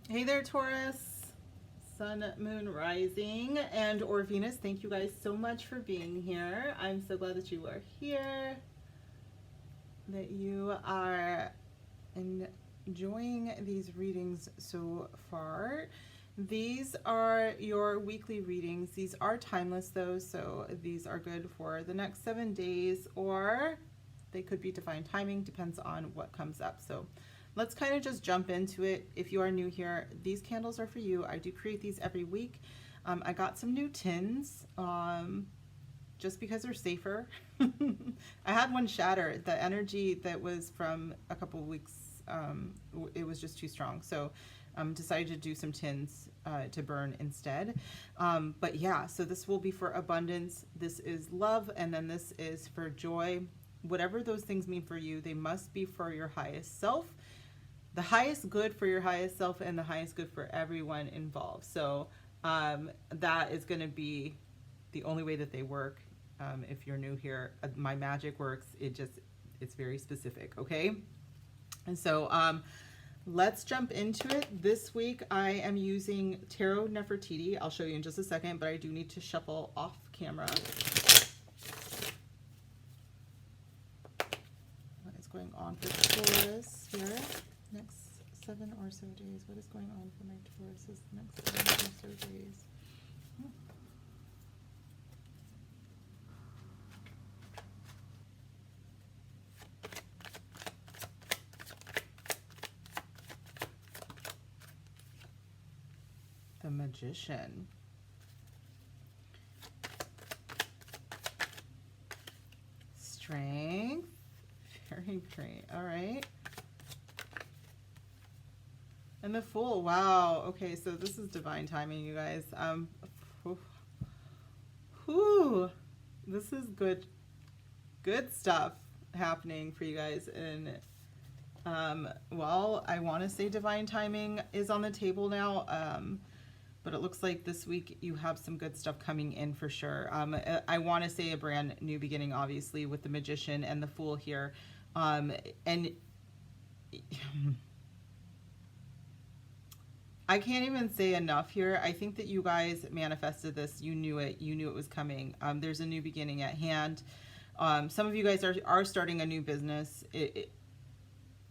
Hey there, Taurus, Sun, Moon, Rising, and or Venus. Thank you guys so much for being here. I'm so glad that you are here, that you are enjoying these readings so far. These are your weekly readings. These are timeless though, so these are good for the next 7 days, or they could be divine timing, depends on what comes up. So let's kind of just jump into it. If you are new here, these candles are for you. I do create these every week. I got some new tins just because they're safer. I had one shatter. The energy that was from a couple of weeks, it was just too strong. So decided to do some tins to burn instead. But yeah, so this will be for abundance. This is love, and then this is for joy. Whatever those things mean for you, they must be for your highest self. The highest good for your highest self and the highest good for everyone involved. So that is going to be the only way that they work. If you're new here, my magic works. It's very specific, okay? And so let's jump into it. This week I am using Tarot Nefertiti. I'll show you in just a second, but I do need to shuffle off camera. What is going on for Taurus here? Next 7 or so days. What is going on for my Taurus' next 7 or so days? The Magician. Strength. Very great. All right. And the Fool. Wow. Okay, so this is divine timing, you guys. Whew. This is good stuff happening for you guys. And well, I want to say divine timing is on the table now. But it looks like this week you have some good stuff coming in for sure. I want to say a brand new beginning, obviously, with the Magician and the Fool here. And I can't even say enough here. I think that you guys manifested this. You knew it. You knew it was coming. There's a new beginning at hand. Some of you guys are starting a new business.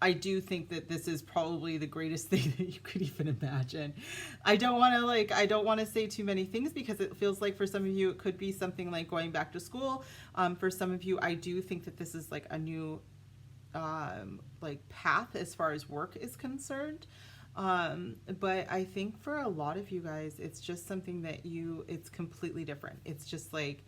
I do think that this is probably the greatest thing that you could even imagine. I don't want to say too many things because it feels like for some of you it could be something like going back to school. For some of you, I do think that this is like a new like path as far as work is concerned. But I think for a lot of you guys, it's just something that it's completely different. It's just like,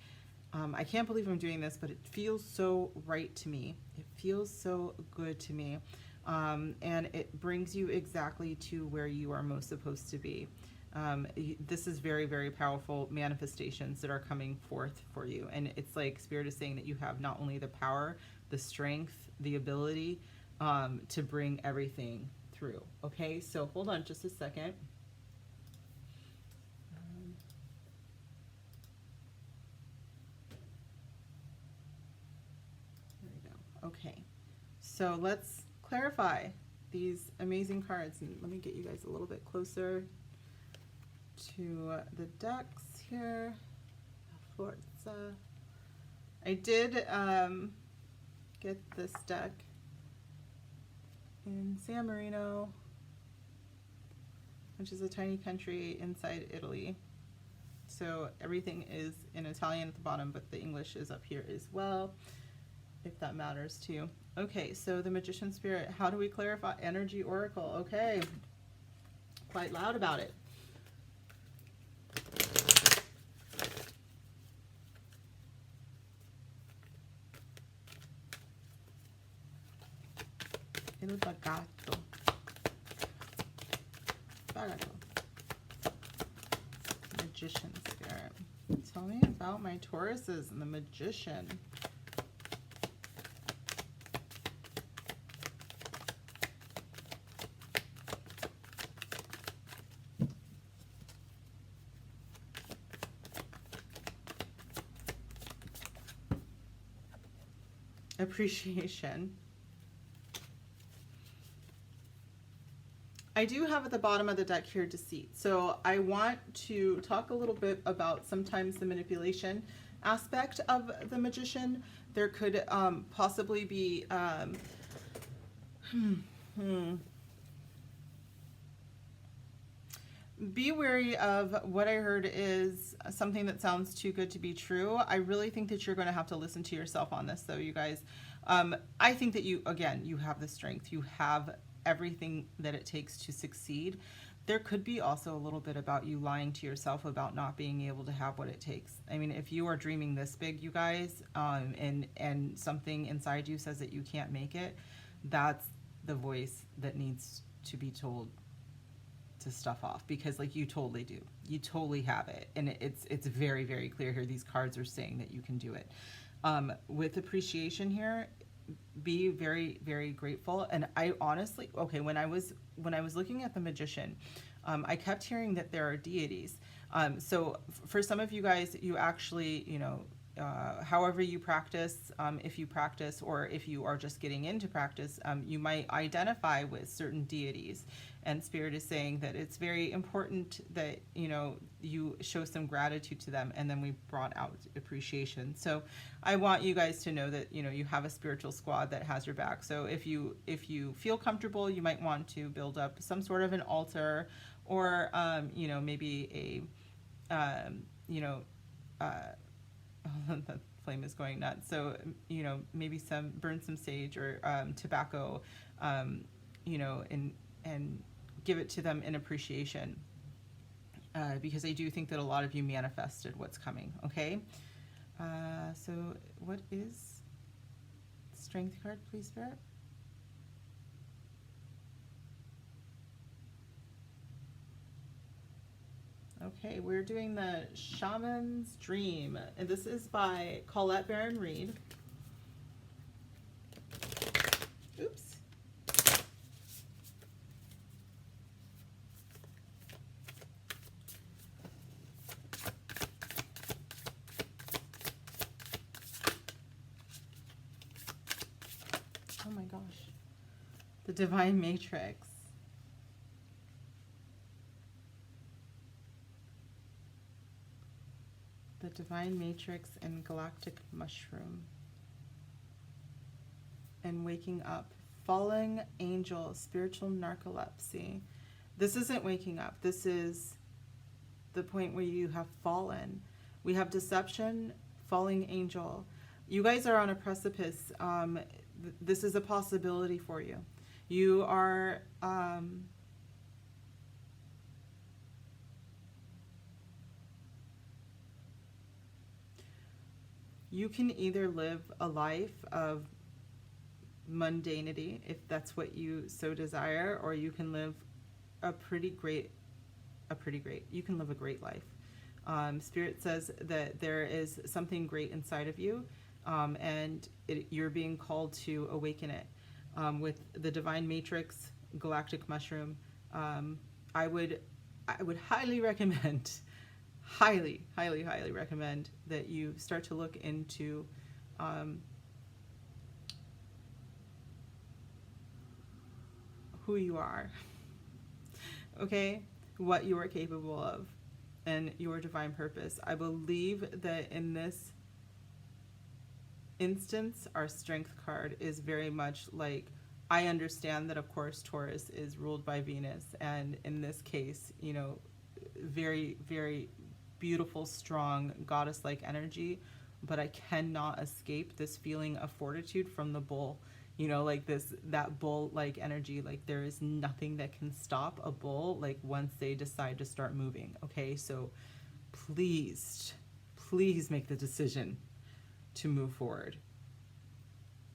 I can't believe I'm doing this, but it feels so right to me. It feels so good to me. And it brings you exactly to where you are most supposed to be. This is very, very powerful manifestations that are coming forth for you. And it's like Spirit is saying that you have not only the power, the strength, the ability to bring everything through. Okay, so hold on just a second. There we go. Okay, so let's clarify these amazing cards, and let me get you guys a little bit closer to the decks here. Forza. I did get this deck in San Marino, which is a tiny country inside Italy. So everything is in Italian at the bottom, but the English is up here as well, if that matters to you. Okay, so the Magician Spirit, how do we clarify? Energy Oracle, okay. Quite loud about it. Il bagato. Bagato. Magician Spirit. Tell me about my Tauruses and the Magician. appreciation. I do have at the bottom of the deck here deceit. So I want to talk a little bit about sometimes the manipulation aspect of the Magician. There could possibly be be wary of what I heard is something that sounds too good to be true. I really think that you're going to have to listen to yourself on this, though, you guys. I think that you have the strength. You have everything that it takes to succeed. There could be also a little bit about you lying to yourself about not being able to have what it takes. I mean, if you are dreaming this big, you guys, and something inside you says that you can't make it, that's the voice that needs to be told to stuff off, because like you totally do. You totally have it. And it's very, very clear here. These cards are saying that you can do it. With appreciation here, be very, very grateful. And I honestly, okay, when I was looking at the Magician, I kept hearing that there are deities. So for some of you guys, you actually, you know, however you practice, if you practice or if you are just getting into practice, you might identify with certain deities. And Spirit is saying that it's very important that, you know, you show some gratitude to them. And then we brought out appreciation. So I want you guys to know that, you know, you have a spiritual squad that has your back. So if you feel comfortable, you might want to build up some sort of an altar, or, you know, maybe a, the flame is going nuts. So, you know, maybe burn some sage or tobacco, you know, and give it to them in appreciation. Because I do think that a lot of you manifested what's coming, okay? So what is Strength card, please, Spirit? Okay, we're doing the Shaman's Dream, and this is by Colette Baron Reed. Oops. Oh my gosh. The Divine Matrix. The Divine Matrix and Galactic Mushroom. And Waking Up. Falling Angel, Spiritual Narcolepsy. This isn't waking up. This is the point where you have fallen. We have Deception, Falling Angel. You guys are on a precipice. This is a possibility for you. You are... you can either live a life of mundanity, if that's what you so desire, or you can live you can live a great life. Spirit says that there is something great inside of you, and you're being called to awaken it. With the Divine Matrix, Galactic Mushroom, I would highly recommend, highly recommend that you start to look into who you are, okay, what you are capable of, and your divine purpose. I believe that in this instance, our Strength card is very much like, I understand that, of course, Taurus is ruled by Venus, and in this case, you know, very, very beautiful, strong, goddess-like energy, but I cannot escape this feeling of fortitude from the bull. You know, like that bull-like energy, like there is nothing that can stop a bull, like once they decide to start moving, okay? So please make the decision to move forward.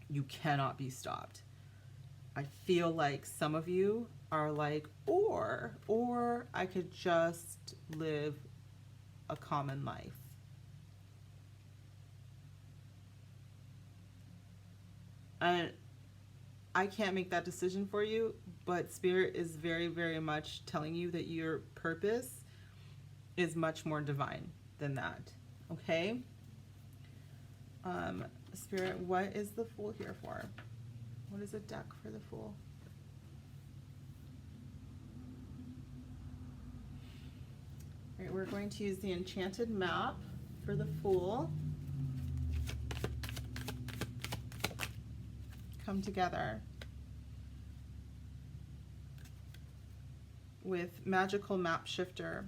You cannot be stopped. I feel like some of you are like, or I could just live a common life. And I can't make that decision for you, but Spirit is very, very much telling you that your purpose is much more divine than that, okay? Spirit, what is the Fool here for? What is a deck for the Fool? All right, we're going to use the Enchanted Map for the Fool. Come together with Magical Map Shifter.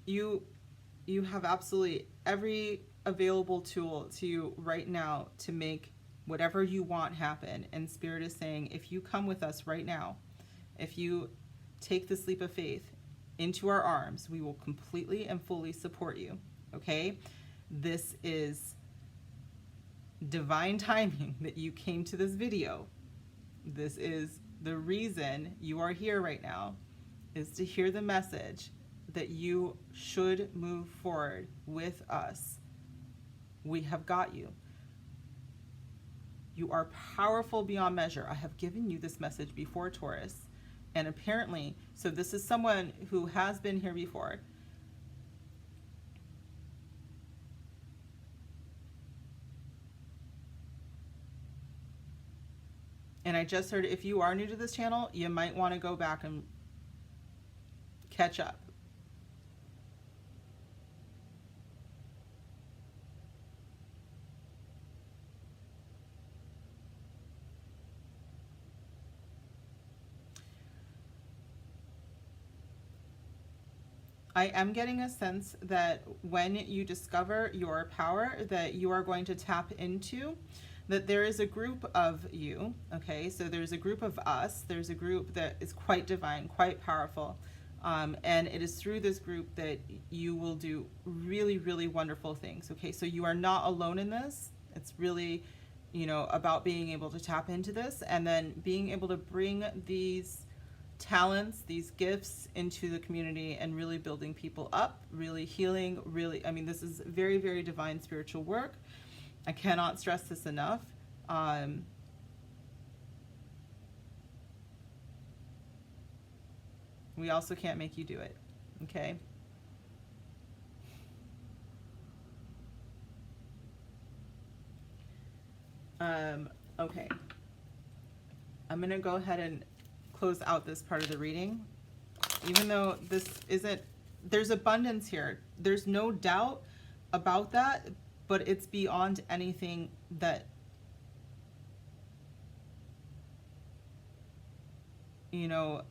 You have absolutely every available tool to you right now to make whatever you want happen. And Spirit is saying, if you come with us right now, if you take this leap of faith into our arms, we will completely and fully support you. Okay? This is divine timing that you came to this video. This is the reason you are here right now, is to hear the message that you should move forward with us. We have got you. You are powerful beyond measure. I have given you this message before, Taurus. And apparently, so this is someone who has been here before. And I just heard, if you are new to this channel, you might want to go back and catch up. I am getting a sense that when you discover your power that you are going to tap into, that there is a group of you, okay? So there's a group of us, there's a group that is quite divine, quite powerful. And it is through this group that you will do really, really wonderful things, okay? So you are not alone in this. It's really, you know, about being able to tap into this and then being able to bring these talents, these gifts into the community and really building people up, really healing, really, I mean, this is very, very divine spiritual work. I cannot stress this enough. We also can't make you do it, okay? Okay. I'm gonna go ahead and close out this part of the reading. Even though this isn't, there's abundance here. There's no doubt about that, but it's beyond anything that, you know,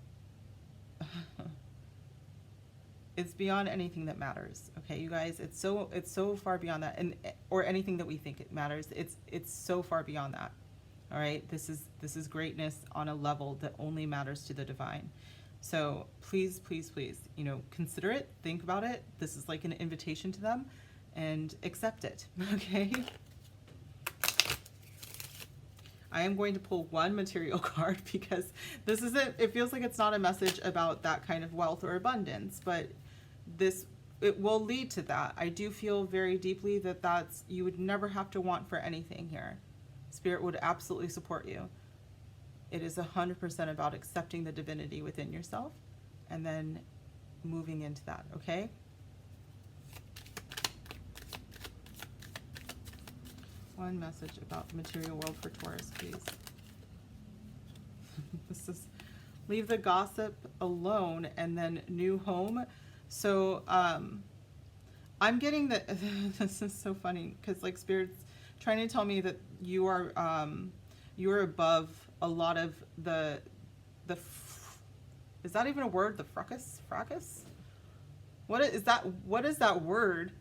it's beyond anything that matters. Okay, you guys, it's so far beyond that, and or anything that we think it matters. It's so far beyond that. All right, this is greatness on a level that only matters to the divine. So please, please, please, you know, consider it, think about it. This is like an invitation to them, and accept it. Okay. I am going to pull one material card because this isn't, it feels like it's not a message about that kind of wealth or abundance, but this, it will lead to that. I do feel very deeply that that's, you would never have to want for anything here. Spirit would absolutely support you. It is 100% about accepting the divinity within yourself and then moving into that, okay? One message about the material world for Taurus, please. This is leave the gossip alone and then new home. So I'm getting that this is so funny because like Spirit's trying to tell me that you are above a lot of the is that even a word? The fracas? What is that? What is that word?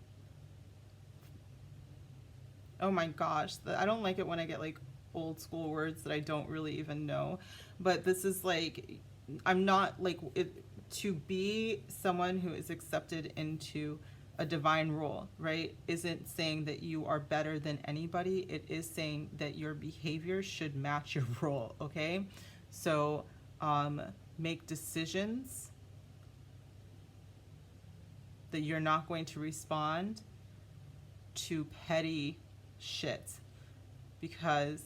Oh my gosh, I don't like it when I get like old school words that I don't really even know. But this is like, I'm not like it, to be someone who is accepted into a divine role, right? Isn't saying that you are better than anybody. It is saying that your behavior should match your role, okay? So make decisions that you're not going to respond to petty shit, because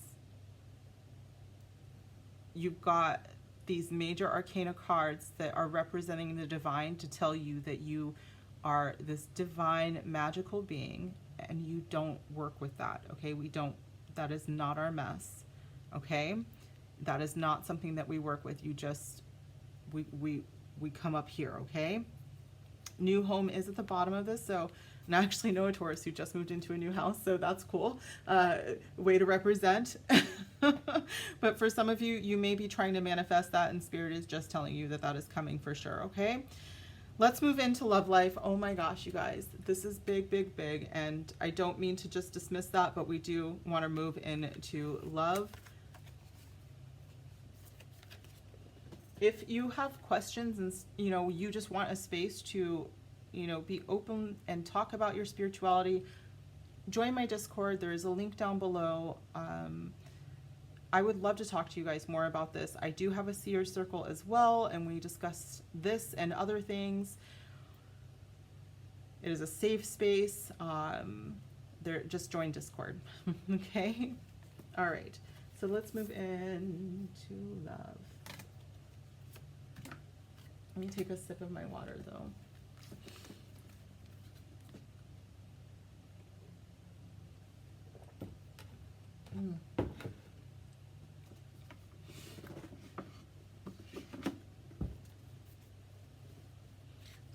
you've got these major arcana cards that are representing the divine to tell you that you are this divine magical being and you don't work with that, okay? We don't, that is not our mess, okay? That is not something that we work with. You just, we come up here, okay? New home is at the bottom of this, so, and I actually know a Taurus who just moved into a new house, so that's cool. Way to represent. But for some of you, you may be trying to manifest that, and Spirit is just telling you that that is coming for sure, okay? Let's move into love life. Oh my gosh, you guys, this is big, big, big, and I don't mean to just dismiss that, but we do want to move into love. If you have questions and, you know, you just want a space to, you know, be open and talk about your spirituality, join my Discord. There is a link down below. I would love to talk to you guys more about this. I do have a seer circle as well, and we discuss this and other things. It is a safe space. Just join Discord. Okay? All right. So let's move into love. Let me take a sip of my water, though.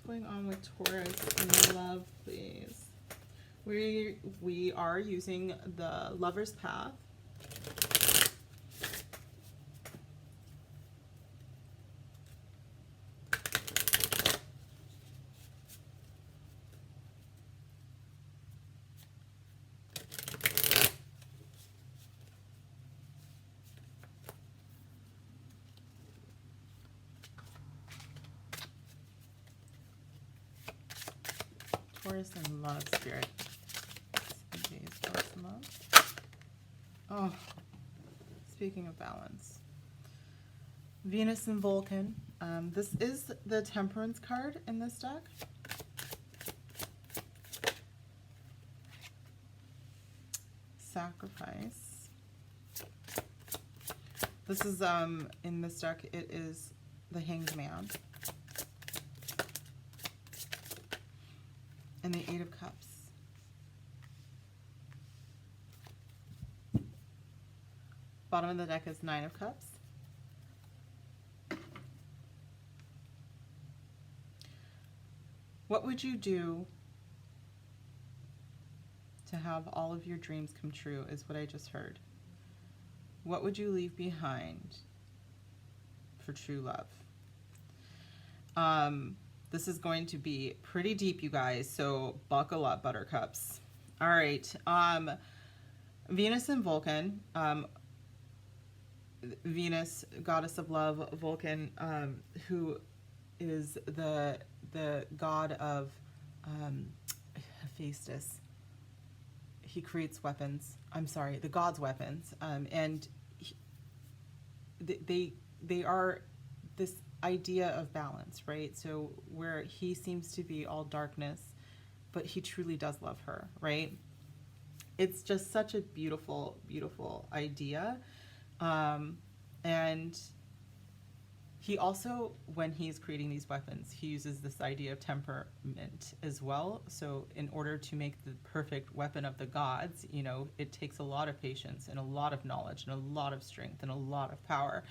What's going on with Taurus in love, please? We are using the Lover's Path. Taurus and love, Spirit. 7 days, Taurus and love. Oh, speaking of balance. Venus and Vulcan. This is the Temperance card in this deck. Sacrifice. This is, in this deck, it is the Hanged Man. And the Eight of Cups. Bottom of the deck is Nine of Cups. What would you do to have all of your dreams come true, is what I just heard. What would you leave behind for true love? This is going to be pretty deep, you guys, so buckle up, buttercups. All right. Venus and Vulcan. Venus, goddess of love, Vulcan, who is the god of Hephaestus. He creates weapons. I'm sorry, the god's weapons. And they are this idea of balance, right? So where he seems to be all darkness, but he truly does love her, right? It's just such a beautiful, beautiful idea. And he also, when he's creating these weapons, he uses this idea of temperament as well. So in order to make the perfect weapon of the gods, you know, it takes a lot of patience and a lot of knowledge and a lot of strength and a lot of power.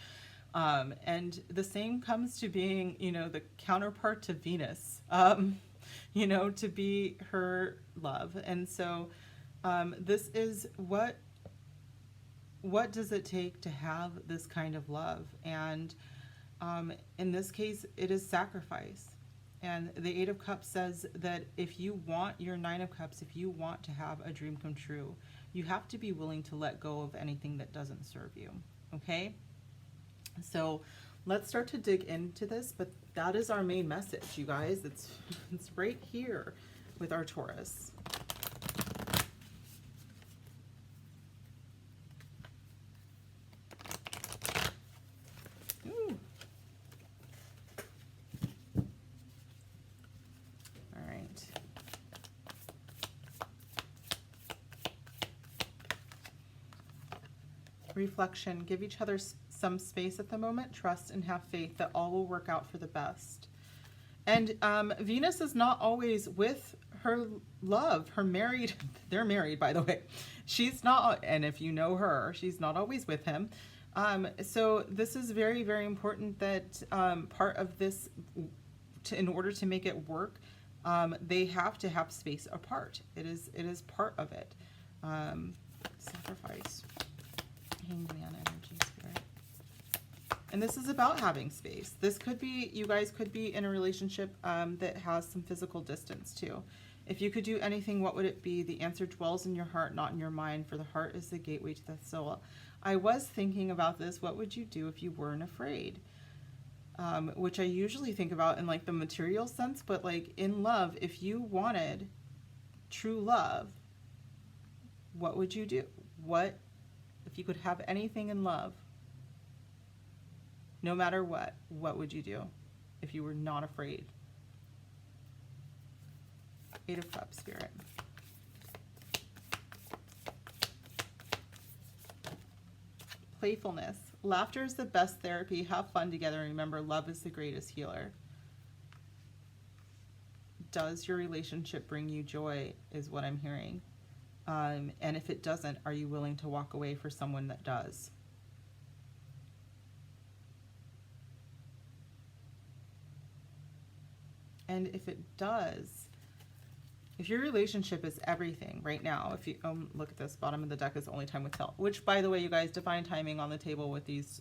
And the same comes to being, you know, the counterpart to Venus, you know, to be her love. And so this is what does it take to have this kind of love? And in this case, it is sacrifice. And the Eight of Cups says that if you want your Nine of Cups, if you want to have a dream come true, you have to be willing to let go of anything that doesn't serve you. Okay? So let's start to dig into this, but that is our main message, you guys. It's right here with our Taurus. Ooh. All right. Reflection. Give each other some space at the moment, trust and have faith that all will work out for the best. And Venus is not always with her love, her married, they're married, by the way. She's not, and if you know her, she's not always with him. So this is very, very important that part of this, in order to make it work, they have to have space apart. It is part of it. Sacrifice, Hanged Man energy, spirit. And this is about having space. This could be, you guys could be in a relationship that has some physical distance too. If you could do anything, what would it be? The answer dwells in your heart, not in your mind, for the heart is the gateway to the soul. I was thinking about this. What would you do if you weren't afraid? Which I usually think about in like the material sense, but like in love, if you wanted true love, what would you do? What, if you could have anything in love, no matter what would you do if you were not afraid? Eight of Cups, spirit. Playfulness. Laughter is the best therapy. Have fun together. Remember, love is the greatest healer. Does your relationship bring you joy, is what I'm hearing. And if it doesn't, are you willing to walk away for someone that does? And if it does, if your relationship is everything right now, if you look at this, bottom of the deck is the only time will tell, which, by the way, you guys, divine timing on the table with these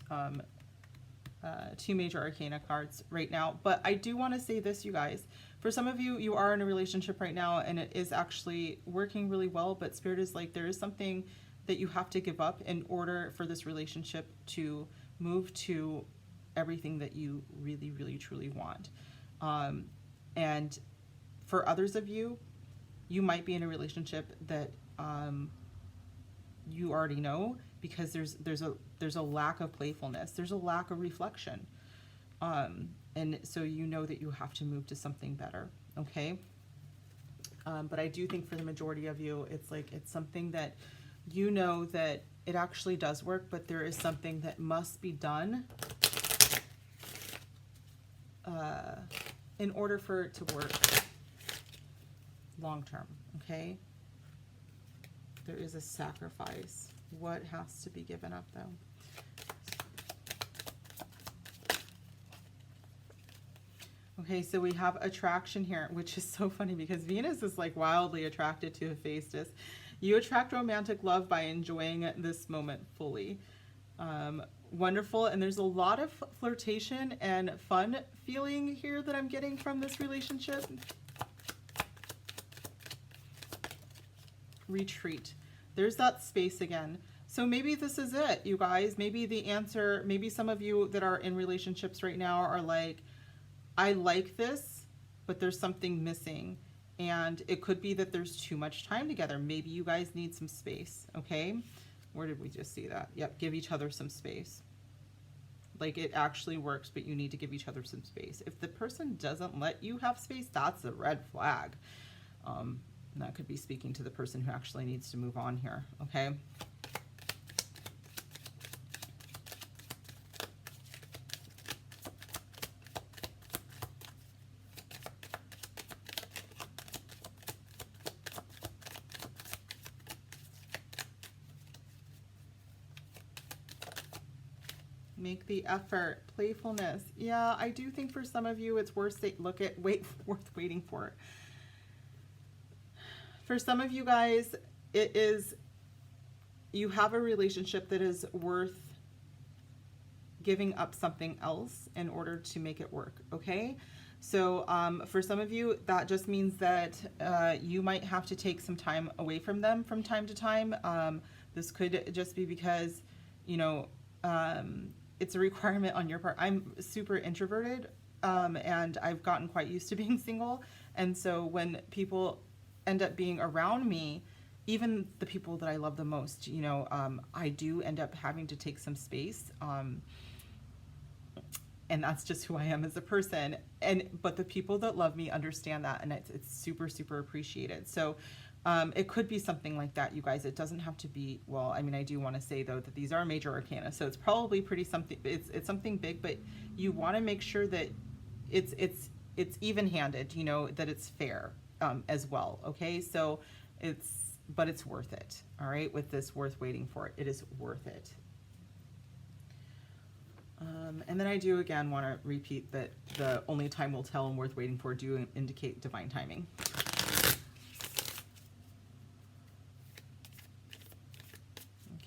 two major arcana cards right now. But I do want to say this, you guys, for some of you, you are in a relationship right now and it is actually working really well, but Spirit is like, there is something that you have to give up in order for this relationship to move to everything that you really, really, truly want. And for others of you, you might be in a relationship that you already know, because there's a lack of playfulness, there's a lack of reflection, and so you know that you have to move to something better. Okay, but I do think for the majority of you, it's like it's something that you know that it actually does work, but there is something that must be done in order for it to work long term. Okay, there is a sacrifice. What has to be given up though? Okay, so we have attraction here, which is so funny because Venus is like wildly attracted to Hephaestus. You attract romantic love by enjoying this moment fully. Wonderful, and there's a lot of flirtation and fun feeling here that I'm getting from this relationship. Retreat. There's that space again. So maybe this is it, you guys. Maybe the answer, maybe some of you that are in relationships right now are like, I like this, but there's something missing. And it could be that there's too much time together. Maybe you guys need some space, okay? Where did we just see that? Yep, give each other some space. Like it actually works, but you need to give each other some space. If the person doesn't let you have space, that's a red flag. And that could be speaking to the person who actually needs to move on here, okay? Make the effort. Playfulness. Yeah, I do think for some of you it's worth worth waiting for. For some of you guys, it is, you have a relationship that is worth giving up something else in order to make it work, okay? So for some of you, that just means that you might have to take some time away from them from time to time. This could just be because, you know, it's a requirement on your part. I'm super introverted, and I've gotten quite used to being single. And so when people end up being around me, even the people that I love the most, you know, I do end up having to take some space. And that's just who I am as a person. But the people that love me understand that, and it's super, super appreciated. So it could be something like that, you guys. It doesn't have to be, well, I mean, I do want to say though that these are major arcana, so it's probably pretty something, it's something big, but you want to make sure that it's even-handed, you know, that it's fair. as well. Okay, so but it's worth it. All right, with this, worth waiting for it. It is worth it. And then I do again want to repeat that the only time will tell and worth waiting for do indicate divine timing.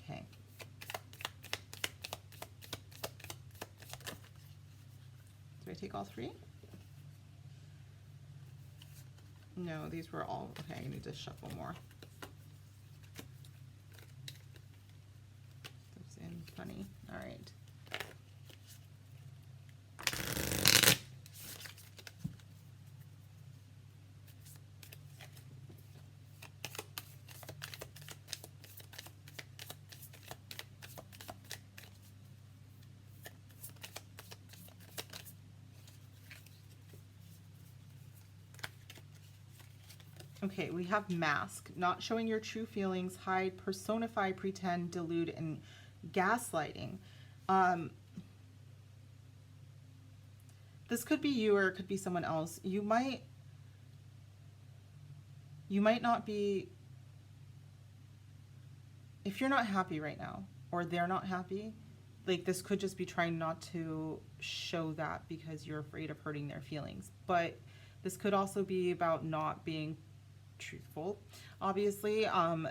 Okay. Do I take all three? No, these were all, okay, I need to shuffle more. That's in funny, all right. Okay, we have mask, not showing your true feelings, hide, personify, pretend, delude, and gaslighting. This could be you or it could be someone else. You might not be, if you're not happy right now or they're not happy, like this could just be trying not to show that because you're afraid of hurting their feelings. But this could also be about not being truthful, obviously.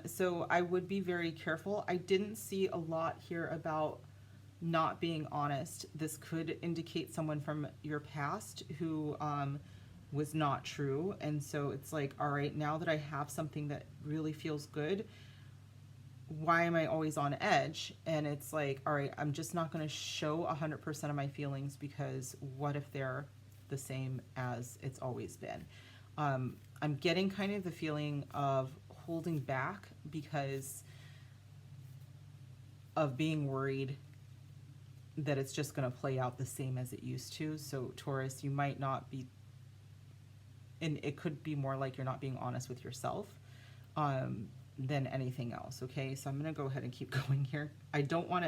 So I would be very careful. I didn't see a lot here about not being honest. This could indicate someone from your past who was not true. And so it's like, all right, now that I have something that really feels good, why am I always on edge? And it's like, all right, I'm just not going to show 100% of my feelings because what if they're the same as it's always been? I'm getting kind of the feeling of holding back because of being worried that it's just going to play out the same as it used to. So Taurus, you might not be, and it could be more like you're not being honest with yourself than anything else. Okay, so I'm going to go ahead and keep going here. I don't want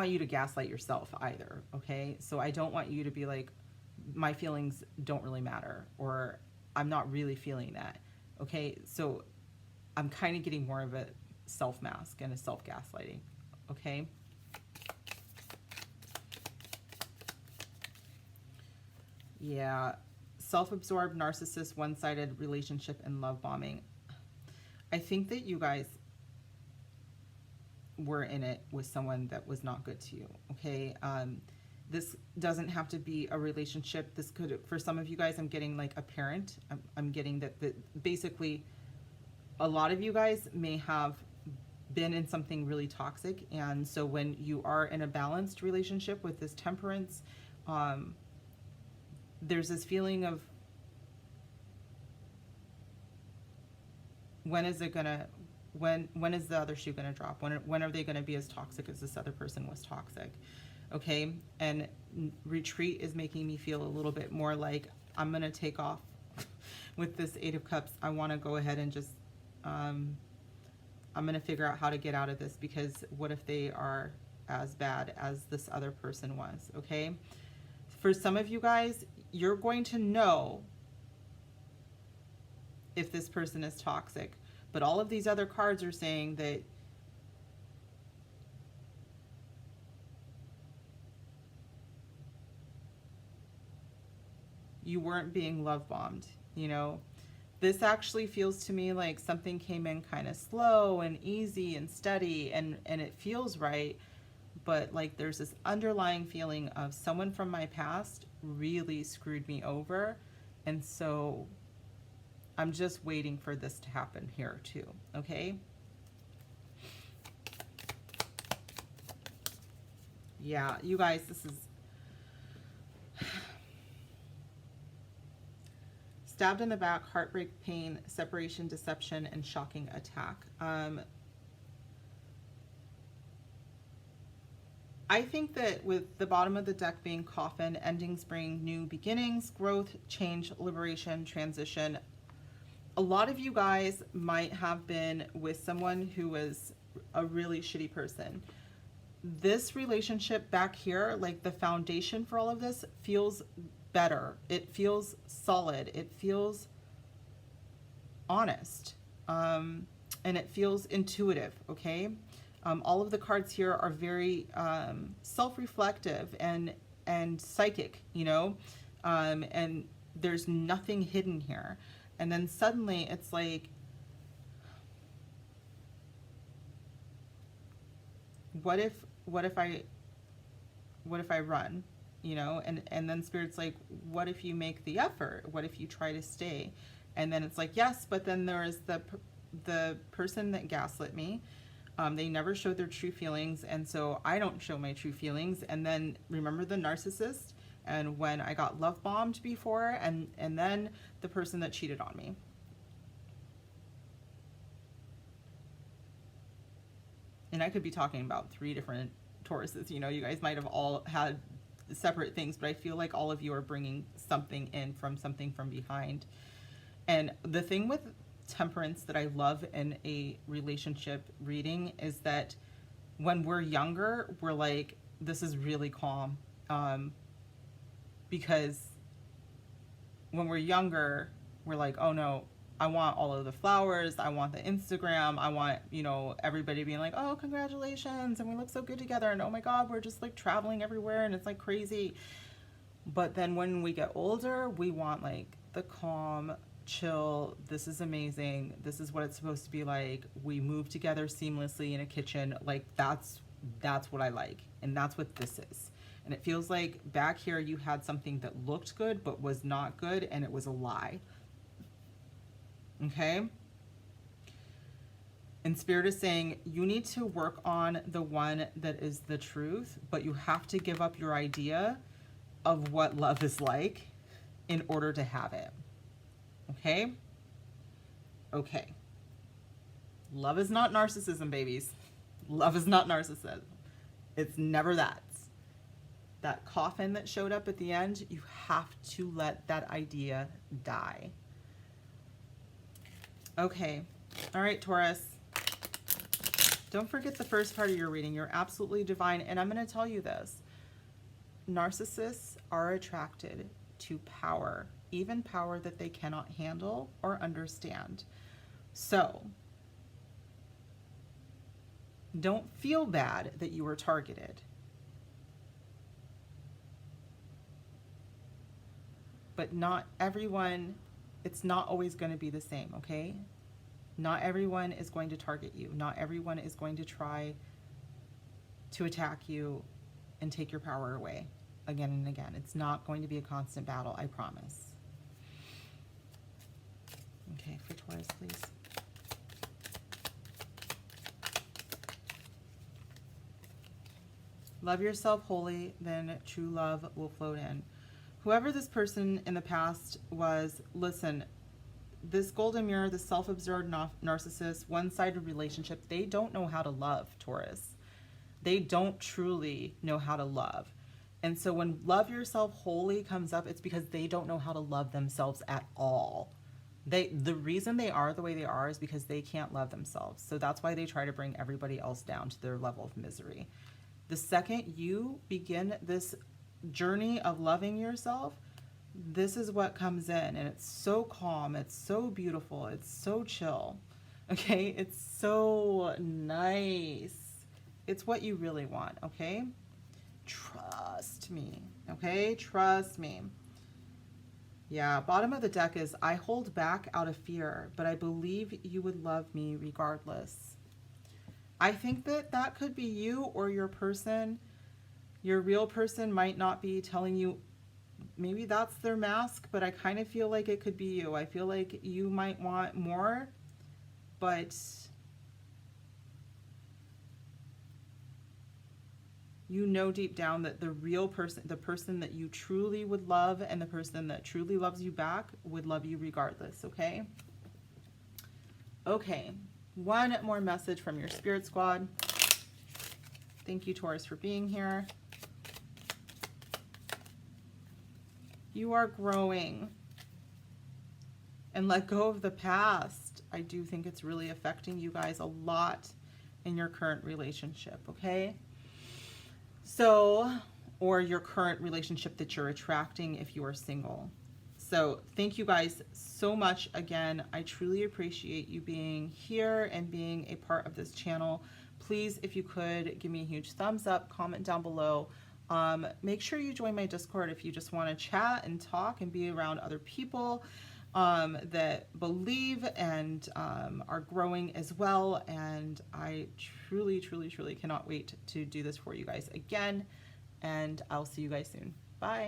you to gaslight yourself either. Okay, so I don't want you to be like, my feelings don't really matter, or I'm not really feeling that. Okay, so I'm kind of getting more of a self mask and a self gaslighting. Okay. Yeah, self-absorbed, narcissist, one-sided relationship, and love bombing. I think that you guys were in it with someone that was not good to you. Okay. This doesn't have to be a relationship. This could, for some of you guys, I'm getting like a parent. I'm getting that basically a lot of you guys may have been in something really toxic. And so when you are in a balanced relationship with this temperance, there's this feeling of when is it gonna, when is the other shoe gonna drop? When are they gonna be as toxic as this other person was toxic? Okay, and retreat is making me feel a little bit more like I'm going to take off with this Eight of Cups. I want to go ahead and just, I'm going to figure out how to get out of this because what if they are as bad as this other person was, okay? For some of you guys, you're going to know if this person is toxic, but all of these other cards are saying that you weren't being love bombed, you know? This actually feels to me like something came in kind of slow and easy and steady and it feels right, but like there's this underlying feeling of someone from my past really screwed me over, and so I'm just waiting for this to happen here too, okay? Yeah, you guys, this is stabbed in the back, heartbreak, pain, separation, deception, and shocking attack. I think that with the bottom of the deck being coffin, endings bring new beginnings, growth, change, liberation, transition. A lot of you guys might have been with someone who was a really shitty person. This relationship back here, like the foundation for all of this, feels better. It feels solid. It feels honest. And it feels intuitive, okay? All of the cards here are very self-reflective and psychic, you know? And there's nothing hidden here. And then suddenly it's like, what if I run, you know? And then Spirit's like, what if you make the effort? What if you try to stay? And then it's like, yes, but then there is the person that gaslit me. They never showed their true feelings, and so I don't show my true feelings. And then remember the narcissist, and when I got love bombed before, and then the person that cheated on me. And I could be talking about 3 different Tauruses. You know, you guys might have all had separate things, but I feel like all of you are bringing something in from something from behind. And the thing with Temperance that I love in a relationship reading is that when we're younger, we're like, this is really calm. Because when we're younger, we're like, oh no, I want all of the flowers. I want the Instagram. I want, you know, everybody being like, oh, congratulations. And we look so good together. And oh my God, we're just like traveling everywhere and it's like crazy. But then when we get older, we want like the calm, chill, this is amazing, this is what it's supposed to be like, we move together seamlessly in a kitchen, like that's what I like, and that's what this is. And it feels like back here you had something that looked good but was not good, and it was a lie. Okay? And Spirit is saying you need to work on the one that is the truth, but you have to give up your idea of what love is like in order to have it. Okay? Okay. Love is not narcissism, babies. Love is not narcissism. It's never that. That coffin that showed up at the end, you have to let that idea die. Okay. All right, Taurus. Don't forget the first part of your reading. You're absolutely divine. And I'm going to tell you this. Narcissists are attracted to power, even power that they cannot handle or understand. So don't feel bad that you were targeted. But not everyone, it's not always going to be the same, okay? Not everyone is going to target you. Not everyone is going to try to attack you and take your power away again and again. It's not going to be a constant battle, I promise. Okay, for Taurus, please. Love yourself wholly, then true love will float in. Whoever this person in the past was, listen, this golden mirror, the self-absorbed narcissist, one-sided relationship, they don't know how to love, Taurus. They don't truly know how to love. And so when love yourself wholly comes up, it's because they don't know how to love themselves at all. The reason they are the way they are is because they can't love themselves. So that's why they try to bring everybody else down to their level of misery. The second you begin this journey of loving yourself, this is what comes in, and it's so calm, it's so beautiful, it's so chill. Okay, it's so nice. It's what you really want, okay? Trust me, okay? Trust me. Yeah, bottom of the deck is, I hold back out of fear, but I believe you would love me regardless. I think that could be you or your person. Your real person might not be telling you, maybe that's their mask, but I kind of feel like it could be you. I feel like you might want more, but you know deep down that the real person, the person that you truly would love and the person that truly loves you back would love you regardless, okay? Okay, one more message from your spirit squad. Thank you, Taurus, for being here. You are growing. And let go of the past. I do think it's really affecting you guys a lot in your current relationship, okay? So or your current relationship that you're attracting if you are single. So thank you guys so much again. I truly appreciate you being here and being a part of this channel. Please, if you could, give me a huge thumbs up, comment down below. Make sure you join my Discord if you just want to chat and talk and be around other people that believe and are growing as well. And I truly, truly, truly cannot wait to do this for you guys again. And I'll see you guys soon. Bye.